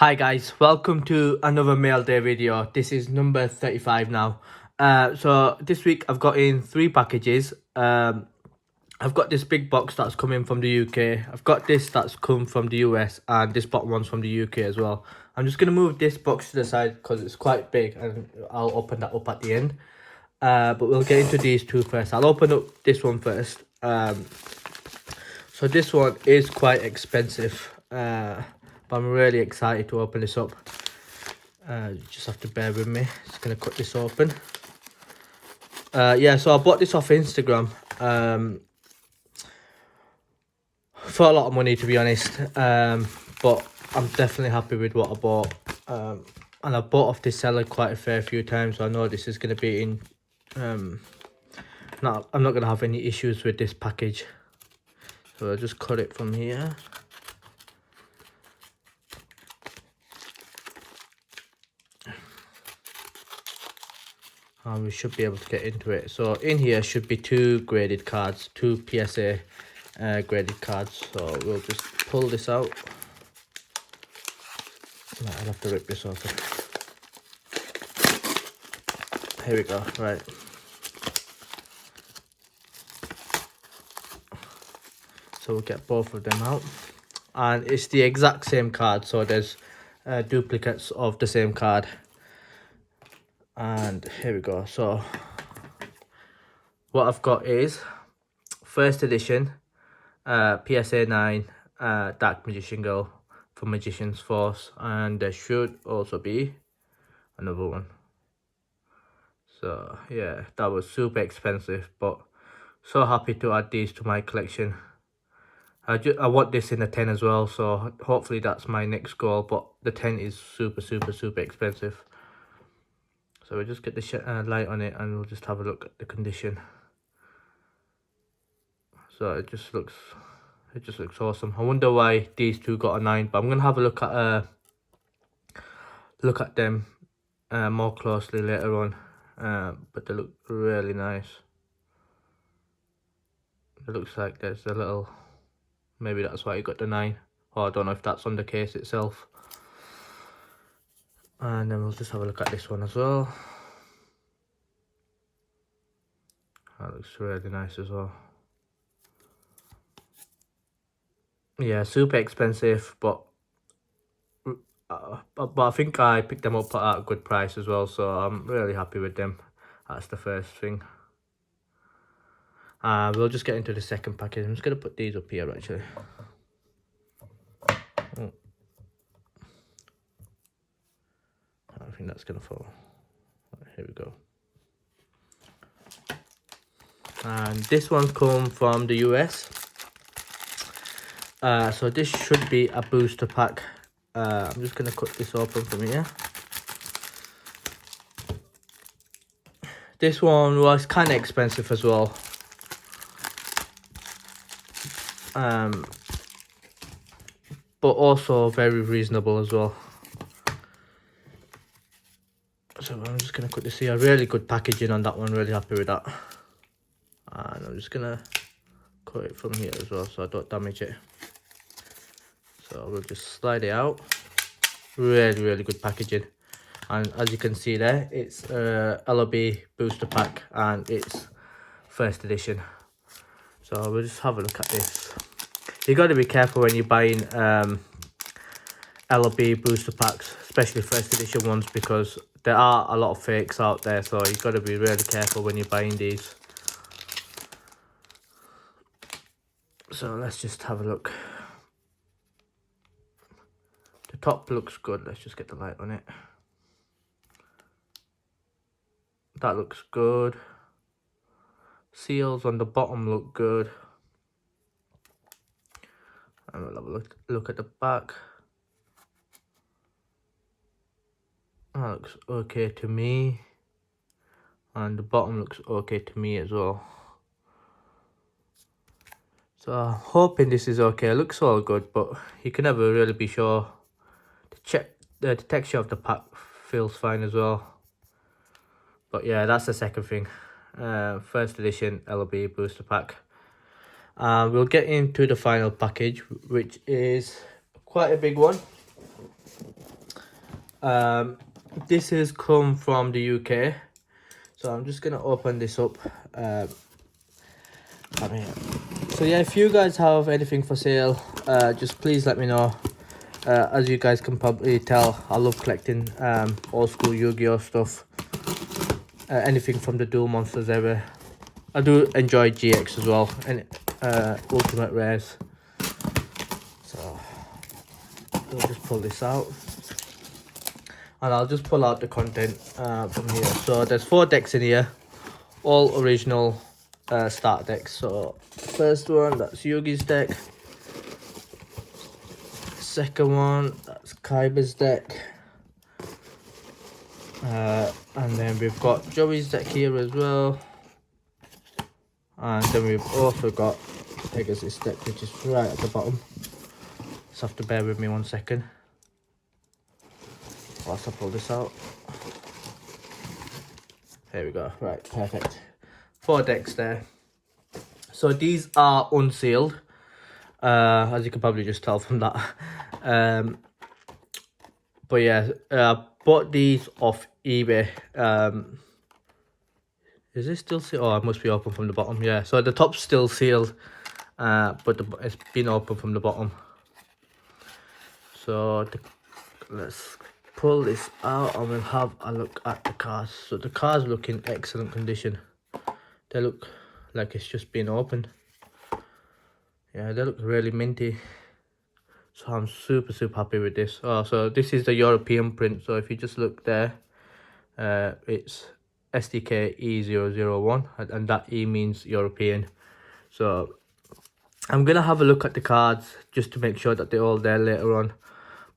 Hi guys, welcome to another MailDay video. This is number 35 now. So this week I've got in 3 packages. I've got this big box that's coming from the UK. I've got this that's come from the US, and this bottom one's from the UK as well. I'm just going to move this box to the side because it's quite big, and I'll open that up at the end. But we'll get into these two first. I'll open up this one first. So this one is quite expensive. But I'm really excited to open this up. You just have to bear with me. Just gonna cut this open. Yeah, so I bought this off Instagram for a lot of money, to be honest. But I'm definitely happy with what I bought. And I bought off this seller quite a fair few times, so I know this is gonna be in. I'm not gonna have any issues with this package. So I'll just cut it from here. And we should be able to get into it. So in here should be 2 graded cards, 2 PSA graded cards. So we'll just pull this out. I'll have to rip this open. Here we go, right. So we'll get both of them out. And it's the exact same card, so there's duplicates of the same card. And here we go. So what I've got is first edition PSA 9 Dark Magician Girl from Magician's Force, and there should also be another one. So yeah, that was super expensive, but so happy to add these to my collection. I want this in the 10 as well, so hopefully that's my next goal, but the 10 is super expensive. So we'll just get the light on it and we'll just have a look at the condition. So it just looks awesome. I wonder why these two got a 9, but I'm gonna have a look at them more closely later on. But they look really nice. It looks like there's a little, maybe that's why you got the 9, or I don't know if that's on the case itself. And then we'll just have a look at this one as well. That looks really nice as well. Yeah, super expensive, but I think I picked them up at a good price as well, so I'm really happy with them. That's the first thing. We'll just get into the second package. I'm just going to put these up here actually. Oh. I think that's going to fall. Here we go. And this one's come from the US. So this should be a booster pack. I'm just going to cut this open from here. This one was kind of expensive as well. But also very reasonable as well. So I'm just going to cut this here. Really good packaging on that one. Really happy with that. And I'm just going to cut it from here as well so I don't damage it. So we'll just slide it out. Really good packaging. And as you can see there, it's LOB booster pack and it's first edition. So we'll just have a look at this. You got to be careful when you're buying LOB booster packs, especially first edition ones, because there are a lot of fakes out there, so you got to be really careful when you're buying these. So let's just have a look. The top looks good. Let's just get the light on it. That looks good. Seals on the bottom look good. And we'll have a look at the back. That looks okay to me. And the bottom looks okay to me as well. So I'm hoping this is okay. It looks all good, but you can never really be sure. The texture of the pack feels fine as well. But yeah, that's the second thing. First edition LB booster pack. We'll get into the final package, which is quite a big one. This has come from the UK, so I'm just gonna open this up. So yeah, if you guys have anything for sale, just please let me know. As you guys can probably tell, I love collecting old school Yu-Gi-Oh stuff. Anything from the Duel Monsters ever. I do enjoy GX as well, and Ultimate Rares. So I'll just pull this out, and I'll just pull out the content from here. So there's 4 decks in here, all original start decks. So first one, that's Yugi's deck. Second one, that's Kaiba's deck. And then we've got Joey's deck here as well. And then we've also got Pegasus deck, which is right at the bottom. Just have to bear with me 1 second whilst I pull this out. There we go. Right, perfect. 4 decks there. So these are unsealed, as you can probably just tell from that. But yeah, bought these off eBay. Is this still sealed? Oh, it must be open from the bottom. Yeah, so the top's still sealed, but it's been open from the bottom. So let's pull this out and we'll have a look at the cards. So the cards look in excellent condition. They look like it's just been opened. Yeah, they look really minty. So I'm super happy with this. Oh, so this is the European print. So if you just look there, it's SDK E001, and that E means European. So I'm gonna have a look at the cards just to make sure that they're all there later on.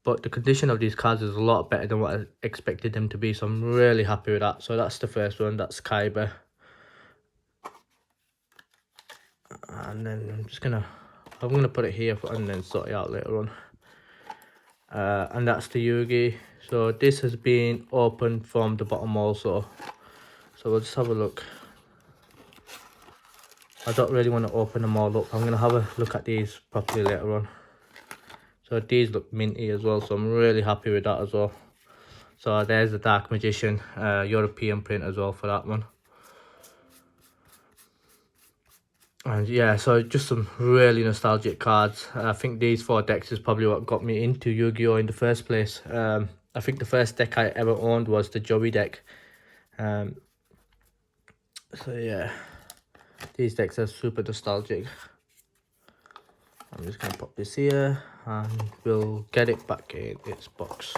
But the condition of these cards is a lot better than what I expected them to be, so I'm really happy with that. So that's the first one, that's Kaiba. And then I'm gonna put it here and then sort it out later on. And that's the Yugi. So this has been opened from the bottom also. So we'll just have a look. I don't really want to open them all up. I'm gonna have a look at these properly later on. So these look minty as well, so I'm really happy with that as well. So there's the Dark Magician, European print as well for that one. And yeah, so just some really nostalgic cards. I think these 4 decks is probably what got me into Yu-Gi-Oh in the first place. I think the first deck I ever owned was the Joey deck. So yeah, these decks are super nostalgic. I'm just gonna pop this here and we'll get it back in its box.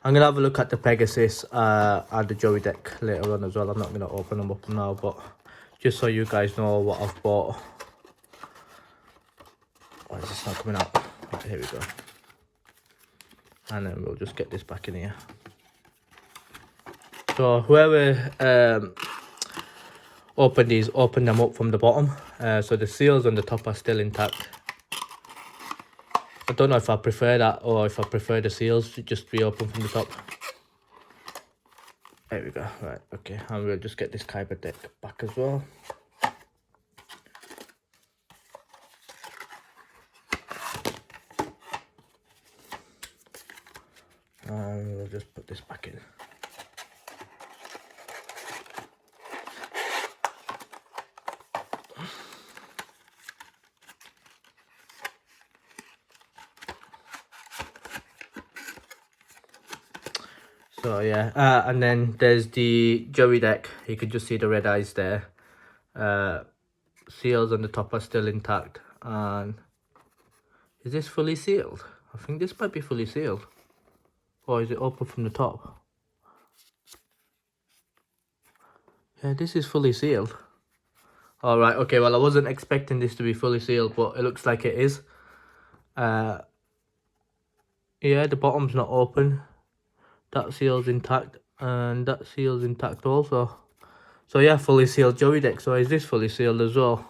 I'm gonna have a look at the Pegasus and the Joey deck later on as well. I'm not gonna open them up now, but just so you guys know what I've bought. Why is this not coming out? Right, here we go. And then we'll just get this back in here. So whoever opened these, open them up from the bottom. So the seals on the top are still intact. I don't know if I prefer that or if I prefer the seals to just be open from the top. There we go. Right, okay. And we'll just get this Kaiba deck back as well. And we'll just put this back in. So yeah, and then there's the Joey deck. You can just see the red eyes there. Seals on the top are still intact. And is this fully sealed? I think this might be fully sealed. Or is it open from the top? Yeah, this is fully sealed. Alright, okay, well I wasn't expecting this to be fully sealed, but it looks like it is. Yeah, the bottom's not open. That seal's intact, and that seal's intact also. So yeah, fully sealed Joey deck. So is this fully sealed as well?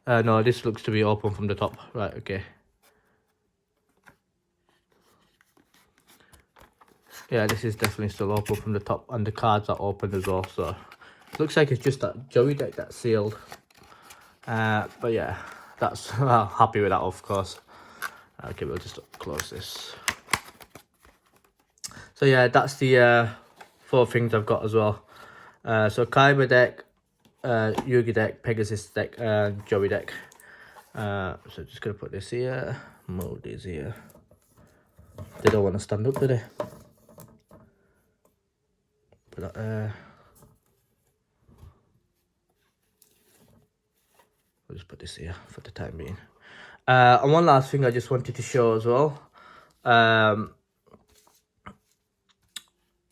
No, this looks to be open from the top. Right, okay. Yeah, this is definitely still open from the top, and the cards are open as well. So looks like it's just that Joey deck that's sealed. But yeah, that's happy with that, of course. Okay, we'll just close this. So yeah, that's the 4 things I've got as well. So Kyber deck, Yugioh deck, Pegasus deck, and Joey deck. So just gonna put this here, move these here. They don't want to stand up, do they? Put that there. We'll just put this here for the time being. And one last thing I just wanted to show as well.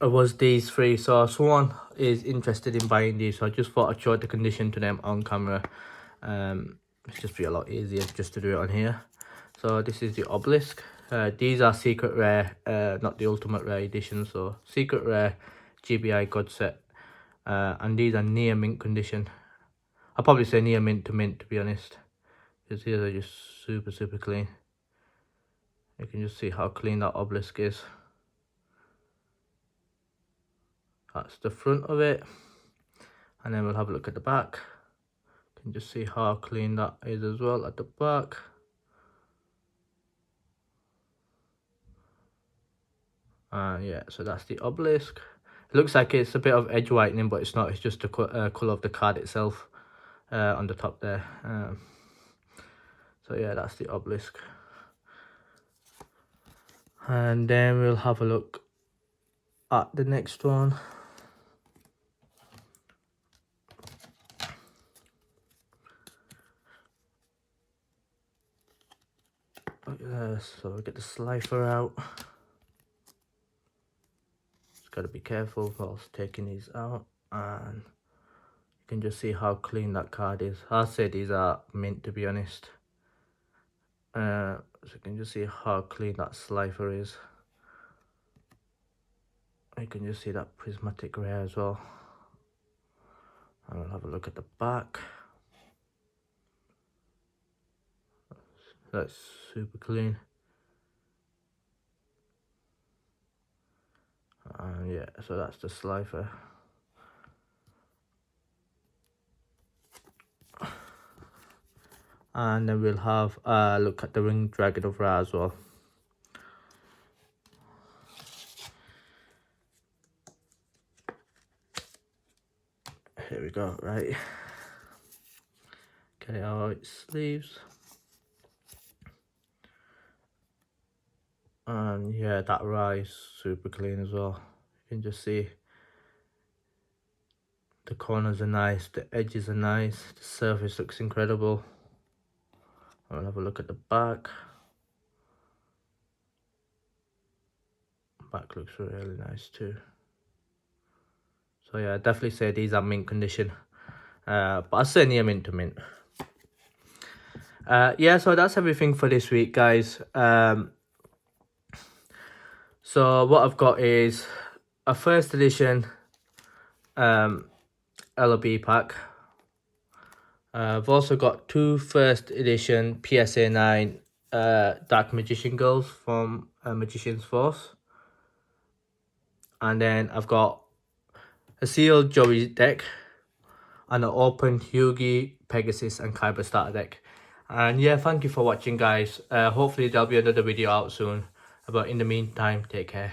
Was these 3. So someone is interested in buying these, so I just thought I'd show the condition to them on camera. It's just be a lot easier just to do it on here. So this is the obelisk. These are secret rare, not the ultimate rare edition, so secret rare GBI god set. And these are near mint condition. I'll probably say near mint to mint, to be honest, because these are just super clean. You can just see how clean that obelisk is. That's the front of it, and then we'll have a look at the back. You can just see how clean that is as well at the back. Yeah, so that's the obelisk. It looks like it's a bit of edge whitening, but it's not. It's just the colour of the card itself on the top there. So yeah, that's the obelisk. And then we'll have a look at the next one. So we'll get the slifer out. Just got to be careful whilst taking these out, and you can just see how clean that card is. I'll say these are mint, to be honest. So you can just see how clean that slifer is. You can just see that prismatic rare as well. And we'll have a look at the back. That's super clean. Yeah, so that's the slifer. And then we'll have a look at the ring dragon of Ra as well. Here we go, right. Get it out its sleeves. And yeah, that Ra is super clean as well. You can just see the corners are nice, the edges are nice, the surface looks incredible. I'll have a look at the back. Back looks really nice too. So yeah, I definitely say these are mint condition. But I say near mint to mint. Yeah, so that's everything for this week, guys. So what I've got is a first edition LB pack. I've also got 2 first edition PSA 9 Dark Magician Girls from Magician's Force. And then I've got a sealed Joey deck and an open Yugioh, Pegasus and Kyber starter deck. And yeah, thank you for watching, guys. Hopefully there'll be another video out soon. But in the meantime, take care.